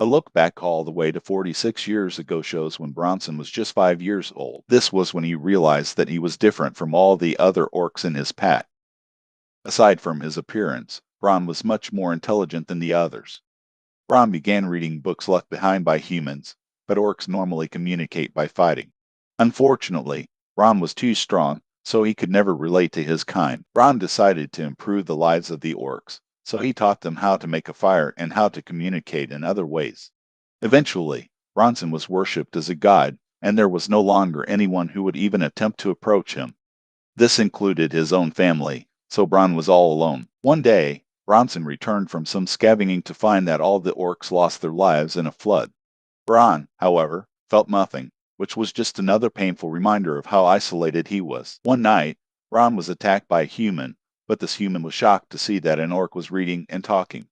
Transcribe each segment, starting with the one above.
A look back all the way to 46 years ago shows when Bronson was just 5 years old. This was when he realized that he was different from all the other orcs in his pack. Aside from his appearance, Bron was much more intelligent than the others. Bron began reading books left behind by humans, but orcs normally communicate by fighting. Unfortunately, Bron was too strong, so he could never relate to his kind. Bron decided to improve the lives of the orcs, so he taught them how to make a fire and how to communicate in other ways. Eventually, Bronson was worshipped as a god, and there was no longer anyone who would even attempt to approach him. This included his own family, so Bron was all alone. One day, Bronson returned from some scavenging to find that all the orcs lost their lives in a flood. Bron, however, felt nothing, which was just another painful reminder of how isolated he was. One night, Bron was attacked by a human, but this human was shocked to see that an orc was reading and talking.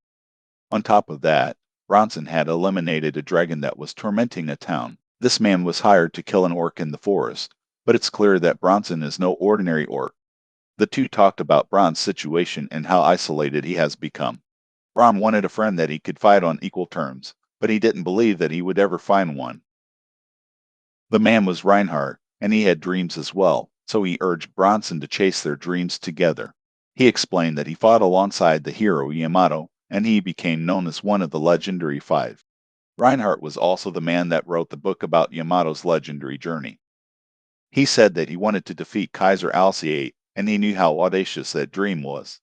On top of that, Bronson had eliminated a dragon that was tormenting a town. This man was hired to kill an orc in the forest, but it's clear that Bronson is no ordinary orc. The two talked about Bron's situation and how isolated he has become. Bron wanted a friend that he could fight on equal terms, but he didn't believe that he would ever find one. The man was Reinhardt, and he had dreams as well, so he urged Bronson to chase their dreams together. He explained that he fought alongside the hero Yamato, and he became known as one of the legendary five. Reinhardt was also the man that wrote the book about Yamato's legendary journey. He said that he wanted to defeat Kaiser Alciate, and he knew how audacious that dream was.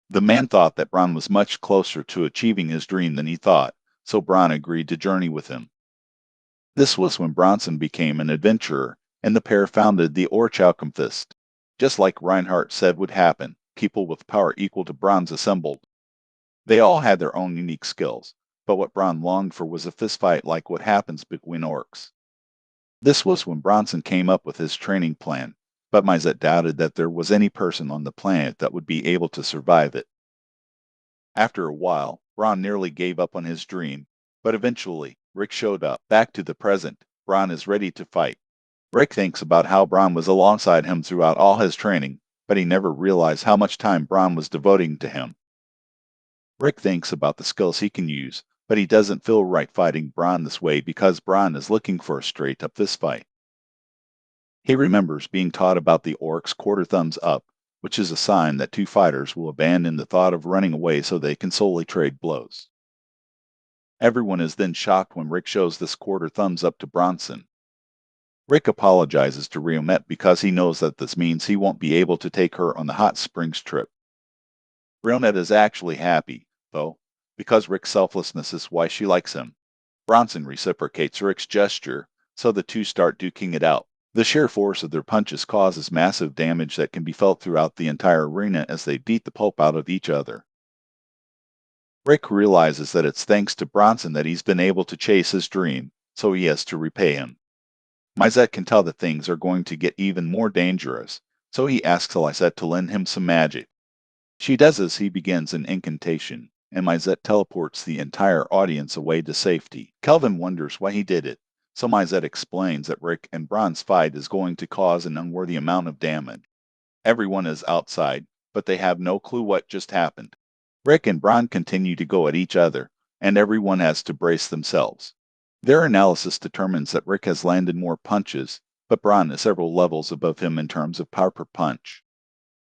The man thought that Bron was much closer to achieving his dream than he thought, so Bron agreed to journey with him. This was when Bronson became an adventurer, and the pair founded the Orch Alchemist. Just like Reinhardt said would happen, people with power equal to Bron's assembled. They all had their own unique skills, but what Bron longed for was a fistfight like what happens between orcs. This was when Bronson came up with his training plan, but Mizet doubted that there was any person on the planet that would be able to survive it. After a while, Bron nearly gave up on his dream, but eventually, Rick showed up. Back to the present, Bron is ready to fight. Rick thinks about how Bron was alongside him throughout all his training, but he never realized how much time Bron was devoting to him. Rick thinks about the skills he can use, but he doesn't feel right fighting Bron this way because Bron is looking for a straight-up fistfight. He remembers being taught about the orcs' quarter thumbs up, which is a sign that two fighters will abandon the thought of running away so they can solely trade blows. Everyone is then shocked when Rick shows this quarter thumbs up to Bronson. Rick apologizes to Riomet because he knows that this means he won't be able to take her on the hot springs trip. Riomet is actually happy, though, because Rick's selflessness is why she likes him. Bronson reciprocates Rick's gesture, so the two start duking it out. The sheer force of their punches causes massive damage that can be felt throughout the entire arena as they beat the pulp out of each other. Rick realizes that it's thanks to Bronson that he's been able to chase his dream, so he has to repay him. Mizet can tell that things are going to get even more dangerous, so he asks Lysette to lend him some magic. She does as he begins an incantation, and Mizet teleports the entire audience away to safety. Kelvin wonders why he did it, so Mizet explains that Rick and Bron's fight is going to cause an unworthy amount of damage. Everyone is outside, but they have no clue what just happened. Rick and Bron continue to go at each other, and everyone has to brace themselves. Their analysis determines that Rick has landed more punches, but Bron is several levels above him in terms of power per punch.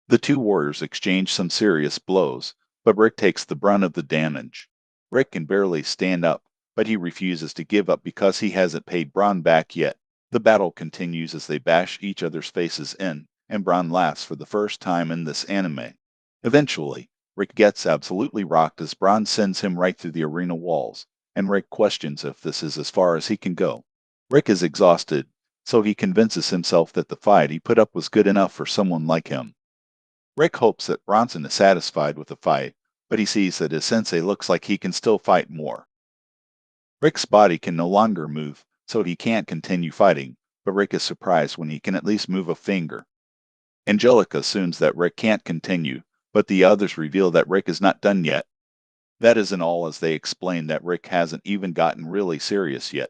The two warriors exchange some serious blows, but Rick takes the brunt of the damage. Rick can barely stand up, but he refuses to give up because he hasn't paid Bron back yet. The battle continues as they bash each other's faces in, and Bron laughs for the first time in this anime. Eventually, Rick gets absolutely rocked as Bron sends him right through the arena walls, and Rick questions if this is as far as he can go. Rick is exhausted, so he convinces himself that the fight he put up was good enough for someone like him. Rick hopes that Bronson is satisfied with the fight, but he sees that his sensei looks like he can still fight more. Rick's body can no longer move, so he can't continue fighting, but Rick is surprised when he can at least move a finger. Angelica assumes that Rick can't continue, but the others reveal that Rick is not done yet. That isn't all, as they explain that Rick hasn't even gotten really serious yet.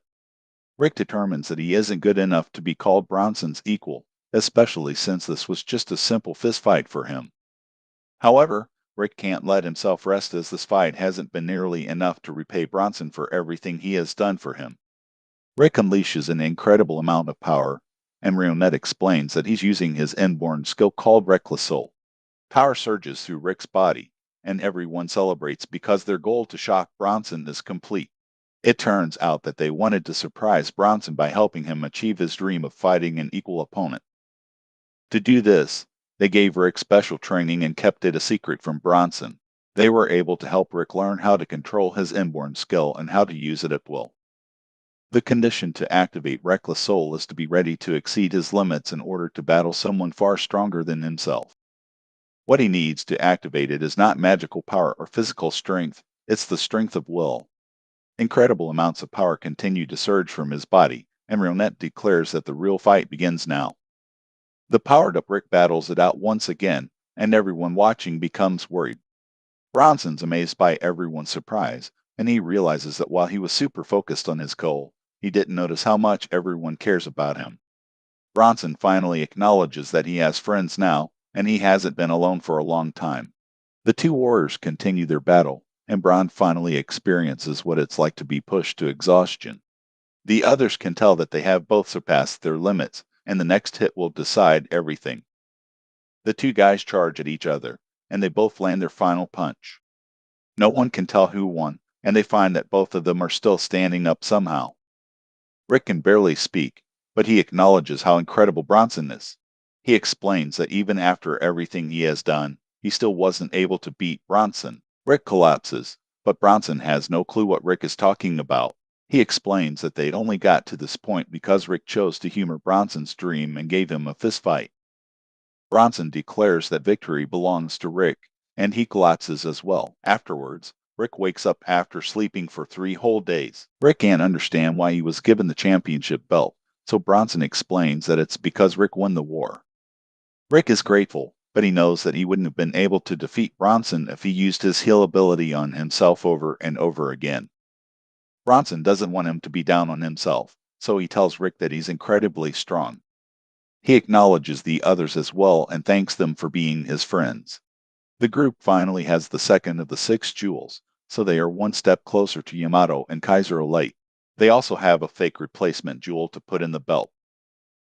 Rick determines that he isn't good enough to be called Bronson's equal, especially since this was just a simple fistfight for him. However, Rick can't let himself rest as this fight hasn't been nearly enough to repay Bronson for everything he has done for him. Rick unleashes an incredible amount of power, and Marionette explains that he's using his inborn skill called Reckless Soul. Power surges through Rick's body, and everyone celebrates because their goal to shock Bronson is complete. It turns out that they wanted to surprise Bronson by helping him achieve his dream of fighting an equal opponent. To do this, they gave Rick special training and kept it a secret from Bronson. They were able to help Rick learn how to control his inborn skill and how to use it at will. The condition to activate Reckless Soul is to be ready to exceed his limits in order to battle someone far stronger than himself. What he needs to activate it is not magical power or physical strength, it's the strength of will. Incredible amounts of power continue to surge from his body, and Marionette declares that the real fight begins now. The powered-up Rick battles it out once again, and everyone watching becomes worried. Bronson's amazed by everyone's surprise, and he realizes that while he was super focused on his goal, he didn't notice how much everyone cares about him. Bronson finally acknowledges that he has friends now, and he hasn't been alone for a long time. The two warriors continue their battle, and Bron finally experiences what it's like to be pushed to exhaustion. The others can tell that they have both surpassed their limits, and the next hit will decide everything. The two guys charge at each other, and they both land their final punch. No one can tell who won, and they find that both of them are still standing up somehow. Rick can barely speak, but he acknowledges how incredible Bronson is. He explains that even after everything he has done, he still wasn't able to beat Bronson. Rick collapses, but Bronson has no clue what Rick is talking about. He explains that they'd only got to this point because Rick chose to humor Bronson's dream and gave him a fistfight. Bronson declares that victory belongs to Rick, and he collapses as well. Afterwards, Rick wakes up after sleeping for 3 whole days. Rick can't understand why he was given the championship belt, so Bronson explains that it's because Rick won the war. Rick is grateful, but he knows that he wouldn't have been able to defeat Bronson if he used his heal ability on himself over and over again. Bronson doesn't want him to be down on himself, so he tells Rick that he's incredibly strong. He acknowledges the others as well and thanks them for being his friends. The group finally has the second of the 6 jewels, so they are one step closer to Yamato and Kaiser Elite. They also have a fake replacement jewel to put in the belt.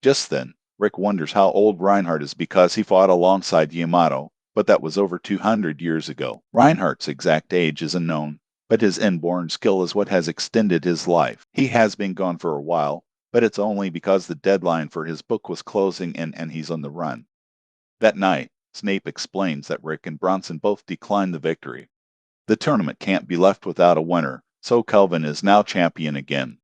Just then, Rick wonders how old Reinhardt is because he fought alongside Yamato, but that was over 200 years ago. Reinhardt's exact age is unknown, but his inborn skill is what has extended his life. He has been gone for a while, but it's only because the deadline for his book was closing and he's on the run. That night, Snape explains that Rick and Bronson both declined the victory. The tournament can't be left without a winner, so Kelvin is now champion again.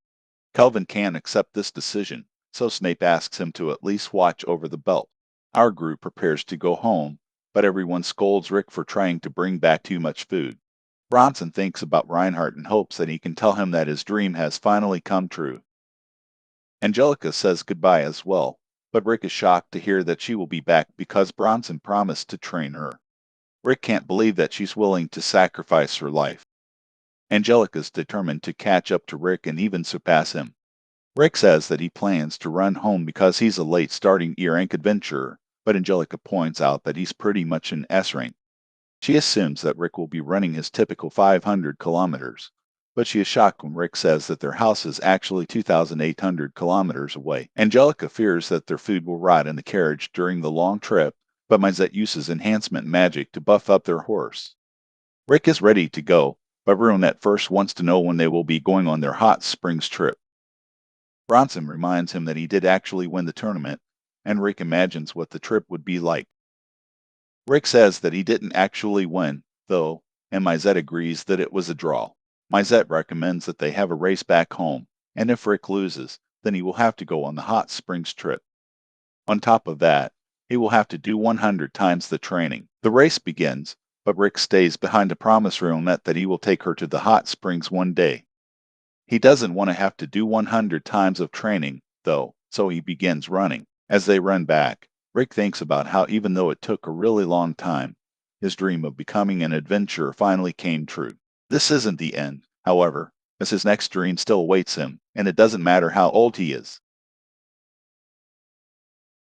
Kelvin can't accept this decision, so Snape asks him to at least watch over the belt. Our group prepares to go home, but everyone scolds Rick for trying to bring back too much food. Bronson thinks about Reinhardt and hopes that he can tell him that his dream has finally come true. Angelica says goodbye as well, but Rick is shocked to hear that she will be back because Bronson promised to train her. Rick can't believe that she's willing to sacrifice her life. Angelica is determined to catch up to Rick and even surpass him. Rick says that he plans to run home because he's a late starting E-rank adventurer, but Angelica points out that he's pretty much an S-rank. She assumes that Rick will be running his typical 500 kilometers, but she is shocked when Rick says that their house is actually 2,800 kilometers away. Angelica fears that their food will rot in the carriage during the long trip, but Mizette uses enhancement magic to buff up their horse. Rick is ready to go, but Brunette first wants to know when they will be going on their hot springs trip. Bronson reminds him that he did actually win the tournament, and Rick imagines what the trip would be like. Rick says that he didn't actually win, though, and Mizette agrees that it was a draw. Mizette recommends that they have a race back home, and if Rick loses, then he will have to go on the hot springs trip. On top of that, he will have to do 100 times the training. The race begins, but Rick stays behind to promise Brunette that he will take her to the hot springs one day. He doesn't want to have to do 100 times of training, though, so he begins running. As they run back, Rick thinks about how even though it took a really long time, his dream of becoming an adventurer finally came true. This isn't the end, however, as his next dream still awaits him, and it doesn't matter how old he is.